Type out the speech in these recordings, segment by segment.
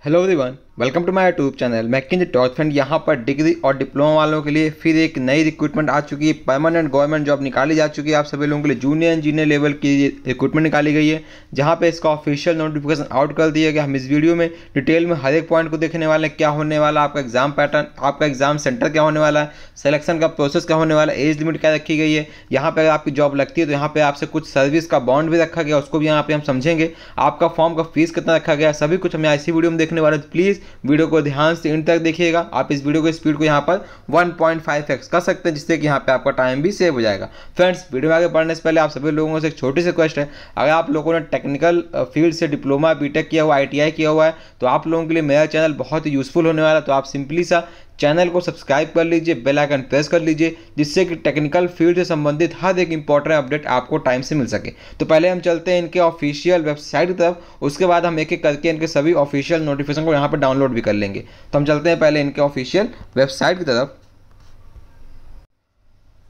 Hello everyone, welcome to my YouTube channel making the top friend. यहाँ पर degree और diploma वालों के लिए फिर एक नई रिक्रूटमेंट आ चुकी है। परमानेंट गवर्नमेंट जॉब निकाली जा चुकी है आप सभी लोगों के लिए। जूनियर इंजीनियर लेवल की रिक्रूटमेंट निकाली गई है, जहाँ पे इसका ऑफिशियल नोटिफिकेशन आउट कर दिया गया। हम इस वीडियो में डिटेल में हर एक पॉइंट को देखने वाले हैं। क्या होने वाला आपका एग्जाम पैटर्न, आपका एग्जाम सेंटर क्या होने वाला है, सिलेक्शन का प्रोसेस क्या होने वाला है, एज लिमिट क्या रखी गई है, यहाँ पर अगर आपकी जॉब लगती है तो यहाँ पर आपसे कुछ सर्विस का बॉन्ड भी रखा गया, उसको भी यहाँ पे हम समझेंगे। आपका फॉर्म का फीस कितना रखा गया, सभी कुछ हमें इसी वीडियो में देखने वाले हैं। प्लीज़ वीडियो को ध्यान से इन तक देखिएगा। आप इस वीडियो को स्पीड को यहाँ पर 1.5x कर सकते हैं, जिससे कि यहाँ पे आपका टाइम भी सेव हो जाएगा। फ्रेंड्स, वीडियो में आगे बढ़ने से पहले आप सभी लोगों से एक छोटी सी रिक्वेस्ट है, अगर आप लोगों ने टेक्निकल फील्ड से डिप्लोमा बीटेक किया हुआ, ITI किया हुआ है, तो आप लोगों के लिए मेरा चैनल बहुत ही यूजफुल होने वाला है। तो आप सिंपली सा चैनल को सब्सक्राइब कर लीजिए, बेल आइकन प्रेस कर लीजिए, जिससे कि टेक्निकल फील्ड से संबंधित हर एक इंपॉर्टेंट अपडेट आपको टाइम से मिल सके। तो पहले हम चलते हैं इनके ऑफिशियल वेबसाइट की तरफ, उसके बाद हम एक एक करके इनके सभी ऑफिशियल नोटिफिकेशन को यहाँ पर डाउनलोड भी कर लेंगे। तो हम चलते हैं पहले इनके ऑफिशियल वेबसाइट की तरफ।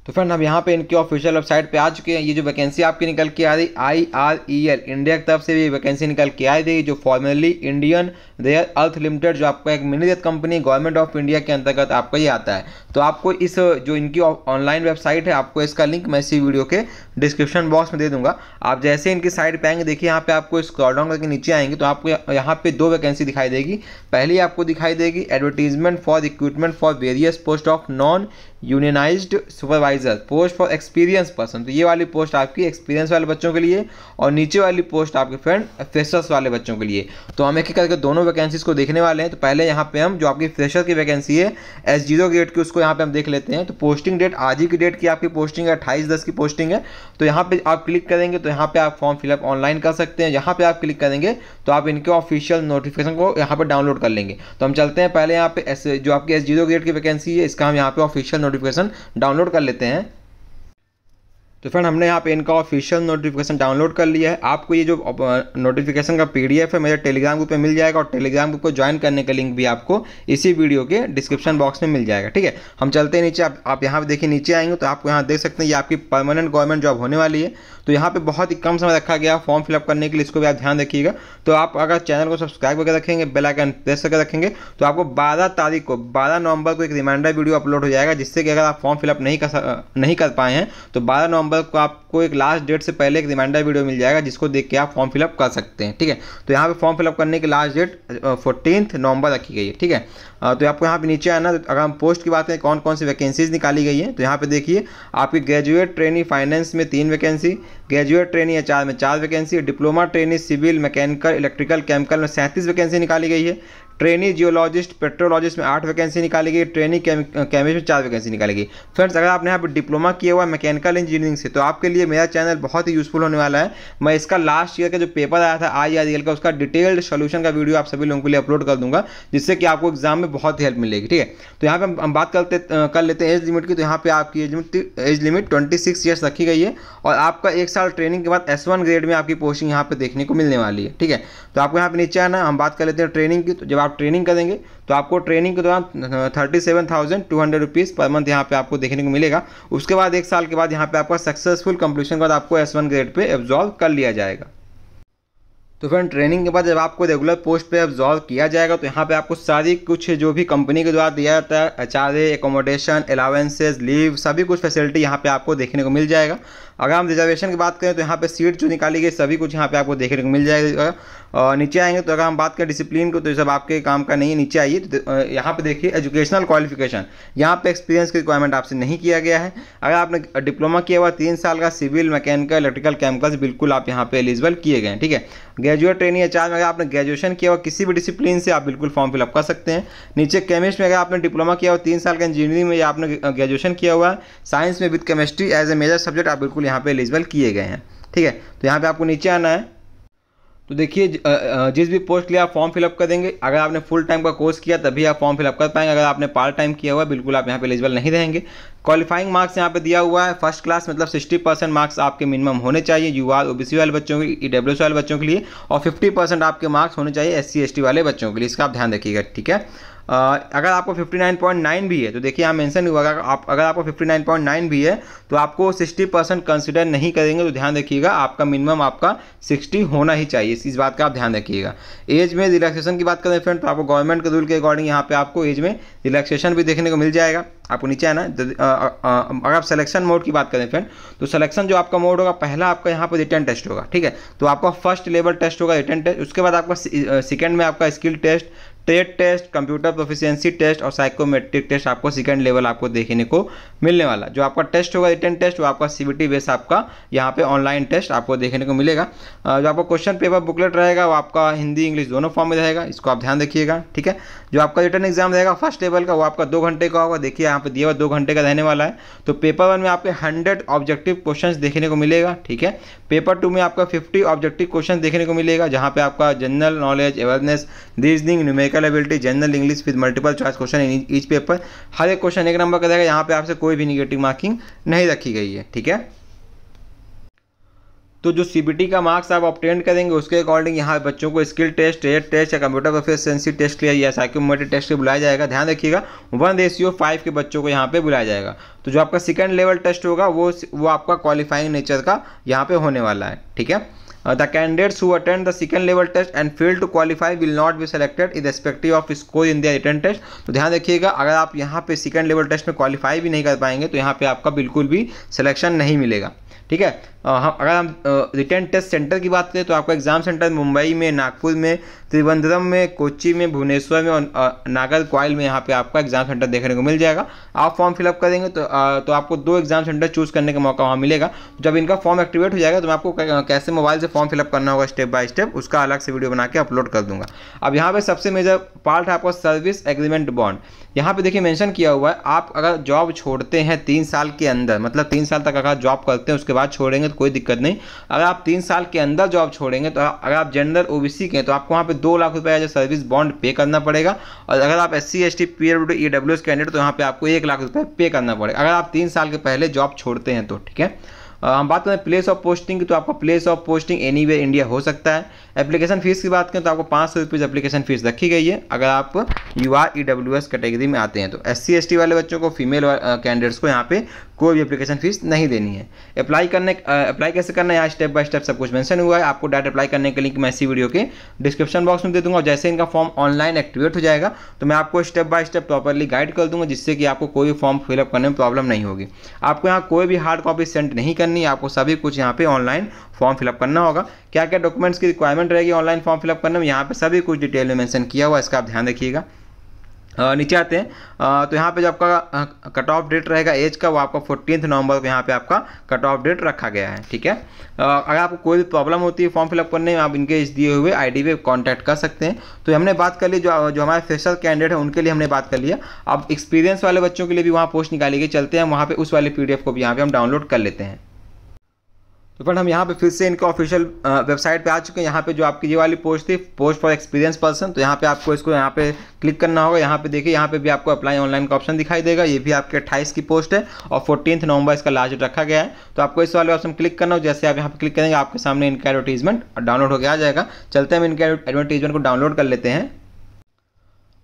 तो फ्रेंड, हम यहाँ पे इनकी ऑफिशियल वेबसाइट पे आ चुके हैं। ये जो वैकेंसी आपकी निकल के आ रही IREL इंडिया की तरफ से भी वैकेंसी निकल के आ रही, जो formally Indian rare earth limited, जो आपका एक मिनी रेत कंपनी गवर्नमेंट ऑफ इंडिया के अंतर्गत आपका ये आता है। तो आपको इस जो इनकी ऑनलाइन वेबसाइट है, आपको इसका लिंक मैं इसी वीडियो के डिस्क्रिप्शन बॉक्स में दे दूंगा। आप जैसे इनकी साइट पे आएंगे, देखिए यहाँ पे आपको स्क्रॉल डाउन करके नीचे आएंगे तो आपको यहाँ पे दो वैकेंसी दिखाई देगी। पहली आपको दिखाई देगी advertisement for recruitment for various post of non unionised supervisor post for experience person. तो ये वाली पोस्ट आपकी एक्सपीरियंस वाले बच्चों के लिए, और नीचे वाली पोस्ट आपके फ्रेंड फ्रेशर्स वाले बच्चों के लिए। तो हम एक एक करके दोनों वैकेंसीज को देखने वाले हैं। तो पहले यहाँ पे हम जो आपकी फ्रेशर की वैकेंसी है S0 ग्रेड की, उसको यहाँ पे हम देख लेते हैं। तो पोस्टिंग डेट आज ही की डेट की आपकी पोस्टिंग है, 28/10 की पोस्टिंग है। तो यहाँ पे आप क्लिक करेंगे तो यहाँ पे आप फॉर्म फिलअप ऑनलाइन कर सकते हैं। यहाँ पे आप क्लिक करेंगे तो आप इनके ऑफिशियल नोटिफिकेशन को यहाँ पर डाउनलोड कर लेंगे। तो हम चलते हैं पहले यहाँ पे जो आपकी S0 ग्रेड की वैकेंसी है, इसका हम यहाँ पे ऑफिशियल नोटिफिकेशन डाउनलोड कर लेते हैं। तो फ्रेंड, हमने यहाँ पे इनका ऑफिशियल नोटिफिकेशन डाउनलोड कर लिया है। आपको ये जो नोटिफिकेशन का PDF है मेरे टेलीग्राम ग्रुप पे मिल जाएगा, और टेलीग्राम ग्रुप को ज्वाइन करने का लिंक भी आपको इसी वीडियो के डिस्क्रिप्शन बॉक्स में मिल जाएगा। ठीक है, हम चलते हैं नीचे। आप यहाँ पे देखिए, नीचे आएंगे तो आपको यहाँ देख सकते हैं ये आपकी परमानेंट गवर्नमेंट जॉब होने वाली है। तो यहाँ पे बहुत ही कम समय रखा गया फॉर्म फिलअप करने के लिए, इसको भी आप ध्यान रखिएगा। तो आप अगर चैनल को सब्सक्राइब करके रखेंगे, बेल आइकन प्रेस करके रखेंगे, तो आपको 12 नवंबर को एक रिमाइंडर वीडियो अपलोड हो जाएगा, जिससे कि अगर आप फॉर्म फिलअप नहीं कर पाए हैं तो 12 नवंबर को आपको एक लास्ट डेट से पहले एक रिमाइंडर वीडियो मिल जाएगा, जिसको देख के आप फॉर्म फिलअप कर सकते हैं। ठीक है, तो यहाँ पे फॉर्म फिलअप करने की लास्ट डेट 14 नवंबर रखी गई है। ठीक है, तो आपको यहाँ पे नीचे आना। तो अगर हम पोस्ट की बात करें कौन कौन सी वैकेंसीज निकाली गई हैं, तो यहाँ पे देखिए आपकी ग्रेजुएट ट्रेनी फाइनेंस में 3 वैकेंसी, ग्रेजुएट ट्रेनी HR में 4 vacancy, diploma trainee civil mechanical electrical chemical में 37 वैकेंसी निकाली गई है, ट्रेनी जियोलॉजिस्ट पेट्रोलॉजिस्ट में 8 वैकेंसी निकाली गई, ट्रेनी केमिस्ट में 4 वैकेंसी निकाली गई। फ्रेंड्स, अगर आपने यहाँ पर डिप्लोमा किया हुआ है मैकेनिकल इंजीनियरिंग से, तो आपके लिए मेरा चैनल बहुत ही यूजफुल होने वाला है। मैं इसका लास्ट ईयर का जो पेपर आया था IREL का, उसका डिटेल्ड सोल्यूशन का वीडियो आप सभी लोगों के लिए अपलोड कर दूंगा, जिससे कि आपको एग्जाम में बहुत ही हेल्प मिलेगी। ठीक है, तो यहाँ पे हम बात कर लेते हैं एज लिमिट की। तो यहाँ पे आपकी एज लिमिट 26 ईयर्स रखी गई है, और आपका 1 साल ट्रेनिंग के बाद S1 ग्रेड में आपकी पोस्टिंग यहाँ पे देखने को मिलने वाली है। ठीक है, तो आपको यहाँ पे नीचे आना। हम बात कर लेते हैं ट्रेनिंग की। तो जब आप ट्रेनिंग करेंगे तो आपको ट्रेनिंग के दौरान 37,200 रुपीज़ पर मंथ यहाँ पे आपको देखने को मिलेगा। उसके बाद 1 साल के बाद यहाँ पे आपका सक्सेसफुल कंप्लीशन के बाद आपको S1 ग्रेड पे एब्जॉर्व कर लिया जाएगा। तो फ्रेंड, ट्रेनिंग के बाद जब आपको रेगुलर पोस्ट पे एब्जॉर्व किया जाएगा, तो यहाँ पे आपको सारी कुछ जो भी कंपनी के द्वारा दिया जाता है, HRA, एकोमोडेशन, अलाउंसेस, लीव, सभी कुछ फैसिलिटी यहाँ पे आपको देखने को मिल जाएगा। अगर हम रिजर्वेशन की बात करें तो यहाँ पे सीट जो निकाली गई सभी कुछ यहाँ पे आपको देखने को मिल जाएगा। और नीचे आएंगे तो अगर हम बात करें डिसिप्लिन को, तो ये सब आपके काम का नहीं है। नीचे आइए तो यहाँ पे देखिए एजुकेशनल क्वालिफिकेशन, यहाँ पे एक्सपीरियंस की रिक्वायरमेंट आपसे नहीं किया गया है। अगर आपने डिप्लोमा किया हुआ 3 साल का सिविल मैकेनिकल इलेक्ट्रिकल केमिकल्स, बिल्कुल आप यहाँ पे एलिजिबल किए गए हैं। ठीक है, ग्रेजुएट ट्रेनी HR में अगर आपने ग्रेजुएशन किया हुआ किसी भी डिसिप्लिन से, आप बिल्कुल फॉर्म फिलअप कर सकते हैं। नीचे केमिस्ट में अगर आपने डिप्लोमा किया हुआ 3 साल का इंजीनियरिंग में, या आपने ग्रेजुएशन किया हुआ है साइंस में with chemistry as a major subject, आप बिल्कुल यहाँ पे एलिजिबल किए गए हैं। ठीक है, तो यहाँ पे आपको नीचे आना है। तो देखिए जिस भी पोस्ट के लिए आप फॉर्म फिलअप कर देंगे, अगर आपने फुल टाइम का कोर्स किया तभी आप फॉर्म फिलअप कर पाएंगे। अगर आपने पार्ट टाइम किया हुआ बिल्कुल आप यहाँ पे एलिजिबल नहीं रहेंगे। क्वालिफाइंग मार्क्स यहाँ पे दिया हुआ है फर्स्ट क्लास मतलब 60% मार्क्स आपके मिनिमम होने चाहिए युवा ओबीसी वाले बच्चों के, ईडब्ल्यूएस वाले बच्चों के लिए, और 50% आपके मार्क्स होने चाहिए एससी एसटी वाले बच्चों के लिए। इसका आप ध्यान रखिएगा, ठीक है। अगर आपको 59.9 भी है तो देखिए यहाँ मेंशन हुआ अगर आपको 59.9 भी है तो आपको 60% कंसिडर नहीं करेंगे, तो ध्यान रखिएगा आपका मिनिमम आपका 60 होना ही चाहिए, इस बात का आप ध्यान रखिएगा। एज में रिलैक्सेशन की बात करें फ्रेंड तो आपको गवर्नमेंट के रूल के अकॉर्डिंग यहाँ पे आपको एज में रिलैक्सेशन भी देखने को मिल जाएगा। आपको नीचे आना अगर आप सिलेक्शन मोड की बात करें फ्रेंड तो सिलेक्शन जो आपका मोड होगा, पहला आपका यहाँ पर रिटन टेस्ट होगा, ठीक है। तो आपका फर्स्ट लेवल टेस्ट होगा रिटन टेस्ट, उसके बाद आपका सेकेंड में आपका skill test, trade test, computer proficiency test और साइकोमेट्रिक टेस्ट आपको सेकंड लेवल आपको देखने को मिलने वाला। जो आपका टेस्ट होगा रिटन टेस्ट वो आपका सीबीटी बेस आपका यहाँ पे ऑनलाइन टेस्ट आपको देखने को मिलेगा। जो आपका क्वेश्चन पेपर बुकलेट रहेगा वो आपका हिंदी इंग्लिश दोनों फॉर्म में रहेगा, इसको आप ध्यान रखिएगा, ठीक है। जो आपका रिटन एग्जाम रहेगा फर्स्ट लेवल का वो आपका 2 घंटे का होगा, देखिए यहाँ पे दिया हुआ 2 घंटे का रहने वाला है। तो पेपर 1 में आपके 100 ऑब्जेक्टिव क्वेश्चन देखने को मिलेगा, ठीक है। पेपर 2 में आपका 50 ऑब्जेक्टिव क्वेश्चन देखने को मिलेगा, जहाँ पे आपका general knowledge, awareness, reasoning, numerical ability, general English with multiple choice question in each paper. हर एक क्वेश्चन 1 नंबर का रहेगा, यहाँ पे आपसे कोई भी निगेटिव मार्किंग नहीं रखी गई है, ठीक है। तो जो सीबीटी का मार्क्स आप ऑब्टेन करेंगे उसके अकॉर्डिंग यहाँ बच्चों को स्किल टेस्ट, ट्रेड टेस्ट या कंप्यूटर प्रोफिशिएंसी टेस्ट के लिए या साइकोमेट्रिक टेस्ट के बुलाया जाएगा। ध्यान रखिएगा 1:5 के बच्चों को यहाँ पे बुलाया जाएगा। तो जो आपका सेकंड लेवल टेस्ट होगा वो आपका क्वालिफाइंग नेचर का यहाँ पे होने वाला है, ठीक है। The candidates who attend the second level test and fail to qualify will not be selected irrespective of score in their written test। तो ध्यान रखिएगा अगर आप यहाँ पे सेकंड लेवल टेस्ट में क्वालिफाई भी नहीं कर पाएंगे तो यहाँ पे आपका बिल्कुल भी सिलेक्शन नहीं मिलेगा, ठीक है। अगर हम रिटन टेस्ट सेंटर की बात करें तो आपका एग्जाम सेंटर मुंबई में, नागपुर में, त्रिवेंद्रम में, कोच्चि में, भुवनेश्वर में और नागरकोइल में यहाँ पे आपका एग्जाम सेंटर देखने को मिल जाएगा। आप फॉर्म फिलअप करेंगे तो आपको 2 एग्जाम सेंटर चूज़ करने का मौका वहाँ मिलेगा। जब इनका फॉर्म एक्टिवेट हो जाएगा तो मैं आपको कैसे मोबाइल से फॉर्म फिलअप करना होगा स्टेप बाय स्टेप उसका अलग से वीडियो बना के अपलोड कर दूंगा। अब यहाँ पे सबसे मेजर पार्ट है आपका सर्विस एग्रीमेंट बॉन्ड। यहाँ पे देखिए मेंशन किया हुआ है आप अगर जॉब छोड़ते हैं 3 साल के अंदर, मतलब 3 साल तक अगर जॉब करते हैं उसके बाद छोड़ेंगे तो कोई दिक्कत नहीं। अगर आप 3 साल के अंदर जॉब छोड़ेंगे तो अगर आप जनरल ओबीसी के तो आपको वहाँ पे 2 लाख रुपये जो सर्विस बॉन्ड पे करना पड़ेगा, और अगर आप SC ST PWD EWS candidate तो यहाँ पे आपको 1 लाख रुपये पे करना पड़ेगा अगर आप 3 साल के पहले जॉब छोड़ते हैं तो, ठीक है। हम बात करें प्लेस ऑफ पोस्टिंग की तो आपका place of posting anywhere India हो सकता है। एप्लीकेशन फीस की बात करें तो आपको 500 रुपीज़ एप्लीकेशन फीस रखी गई है अगर आप युवा ईडब्ल्यूएस कैटेगरी में आते हैं तो। एससी एसटी वाले बच्चों को, फीमेल कैंडिडेट्स को यहाँ पे कोई भी एप्लीकेशन फीस नहीं देनी है। अप्लाई कैसे करना है यहाँ स्टेप बाय स्टेप सब कुछ मेंशन हुआ है। आपको डायरेक्ट अप्लाई करने के लिंक मैं इसी वीडियो के डिस्क्रिप्शन बॉक्स में दे दूंगा, और जैसे इनका फॉर्म ऑनलाइन एक्टिवेट हो जाएगा तो मैं आपको step by step properly guide कर दूंगा, जिससे कि आपको कोई भी फॉर्म फिलअप करने में प्रॉब्लम नहीं होगी। आपको यहाँ कोई भी हार्ड कॉपी सेंड नहीं करनी है, आपको सभी कुछ यहाँ पे ऑनलाइन फॉर्म फिलअप करना होगा। क्या क्या डॉक्यूमेंट्स की रिक्वायरमेंट रहेगी ऑनलाइन फॉर्म फिलअप करने में, यहाँ पे सभी कुछ डिटेल में मेंशन किया हुआ है, इसका आप ध्यान रखिएगा। नीचे आते हैं तो यहाँ पे जो आपका कट ऑफ डेट रहेगा एज का वो आपका 14 नवंबर को यहाँ पे आपका कट ऑफ डेट रखा गया है, ठीक है। अगर आपको कोई भी प्रॉब्लम होती है फॉर्म फिलअप करने में आप इनके इस दिए हुए आईडी पे कांटेक्ट कर सकते हैं। तो हमने बात कर ली जो हमारे फ्रेशर कैंडिडेट है उनके लिए हमने बात कर लिया। अब एक्सपीरियंस वाले बच्चों के लिए भी वहाँ पोस्ट निकाली गई, चलते हैं वहाँ पर उस वाली PDF को भी यहाँ पर हम डाउनलोड कर लेते हैं। तो फ्रेंड हम यहाँ पे फिर से इनके ऑफिशियल वेबसाइट पे आ चुके हैं। यहाँ पे जो आपकी ये वाली पोस्ट थी, पोस्ट फॉर एक्सपीरियंस पर्सन, तो यहाँ पे आपको इसको यहाँ पे क्लिक करना होगा। यहाँ पे देखिए यहाँ पे भी आपको अप्लाई ऑनलाइन का ऑप्शन दिखाई देगा। ये भी आपके 28 की पोस्ट है और 14 नवंबर इसका लास्ट डेट रखा गया है। तो आपको इस वाले ऑप्शन क्लिक करना हो, जैसे आप यहाँ पे क्लिक करेंगे आपके सामने इनका एडवर्टीजमेंट डाउनलोड होकर आ जाएगा। चलते हैं हम इनके एडवर्टीजमेंट को डाउनलोड कर लेते हैं।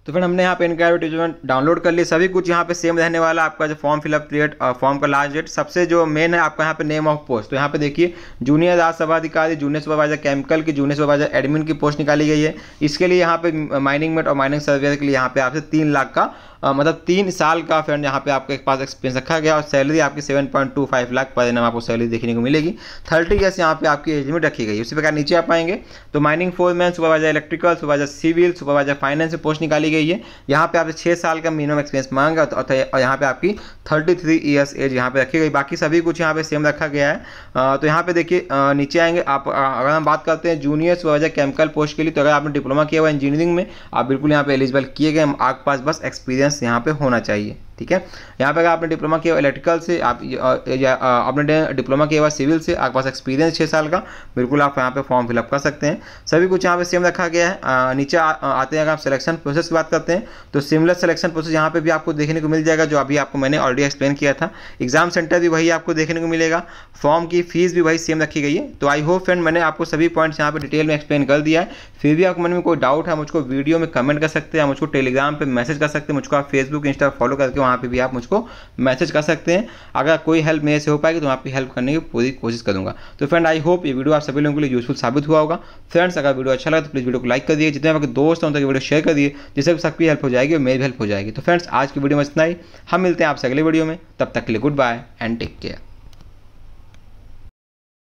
तो फिर हमने यहाँ पे इनका एडवर्टीजमेंट डाउनलोड कर लिया। सभी कुछ यहाँ पे सेम रहने वाला। आपका जो फॉर्म फिलअप डेट, फॉर्म का लास्ट डेट, सबसे जो मेन है आपका यहाँ पे नेम ऑफ पोस्ट। तो यहाँ पे देखिए जूनियर राज्यसभा अधिकारी, जूनियर सुपरवाइजर केमिकल की, जूनियर सुपरवाइजर एडमिन की पोस्ट निकाली गई है। इसके लिए यहाँ पे माइनिंग मेट और माइनिंग सर्वेयर के लिए यहाँ पे आपसे 3 लाख का मतलब 3 साल का फ्रेंड यहाँ पे आपके पास एक्सपीरियंस रखा गया, और सैलरी आपकी 7.25 लाख पर एनम आपको सैलरी देखने को मिलेगी। 30 ईयर्स यहाँ पे आपकी एज लिमिट रखी गई है। उसी प्रकार नीचे आप पाएंगे तो mining foreman, supervisor electrical, supervisor civil, supervisor finance से पोस्ट निकाली गई है। यहाँ पे आपसे 6 साल का मिनिमम एक्सपीरियंस मांगा और यहाँ पे आपकी 33 ईयर्स एज यहाँ पे रखी गई। बाकी सभी कुछ यहाँ पे सेम रखा गया है। तो यहाँ पे देखिए नीचे आएंगे आप, अगर हम बात करते हैं जूनियर सुपरवाइजर केमिकल पोस्ट के लिए, तो अगर आपने डिप्लोमा किया हुआ इंजीनियरिंग में आप बिल्कुल यहाँ पे एलिजिबल किए गए। आपके पास बस एक्सपीरियंस यहाँ पे होना चाहिए। ठीक है। यहाँ पे अगर आपने डिप्लोमा किया इलेक्ट्रिकल से, आपने डिप्लोमा किया हुआ सिविल से, आपके पास एक्सपीरियंस 6 साल का, बिल्कुल आप यहाँ पे फॉर्म फिलअप कर सकते हैं। सभी कुछ यहाँ पे सेम रखा गया है। नीचे आते हैं अगर आप सिलेक्शन प्रोसेस की बात करते हैं तो सिमिलर सिलेक्शन प्रोसेस यहाँ पे भी आपको देखने को मिल जाएगा, जो अभी आपको मैंने ऑलरेडी एक्सप्लेन किया था। एग्जाम सेंटर भी वही आपको देखने को मिलेगा, फॉर्म की फीस भी वही सेम रखी गई है। तो आई होप फ्रेंड मैंने आपको सभी पॉइंट्स यहाँ पे डिटेल में एक्सप्लेन कर दिया है। फिर भी आपको मन में कोई डाउट है, मुझको वीडियो में कमेंट कर सकते हैं, मुझको टेलीग्राम पे मैसेज कर सकते हैं, मुझको आप फेसबुक इंस्टा फॉलो करके वहाँ पे भी आप मुझको मैसेज कर सकते हैं। अगर कोई हेल्प मेरे से हो पाएगी तो मैं आपकी हेल्प करने की पूरी कोशिश करूँगा। तो फ्रेंड आई होप ये वीडियो आप सभी लोगों के लिए यूजफुल साबित हुआ होगा। फ्रेंड्स अगर वीडियो अच्छा लगा तो प्लीज़ वीडियो को लाइक कर दिए, जितने आपके दोस्त हैं उन तक वीडियो शेयर कर दिए, जिससे सबकी हेल्प हो जाएगी और मेरी भी हेल्प हो जाएगी। तो फ्रेंड्स आज की वीडियो में इतना ही, हम मिलते हैं आपसे अगले वीडियो में, तब तक के लिए goodbye and take care.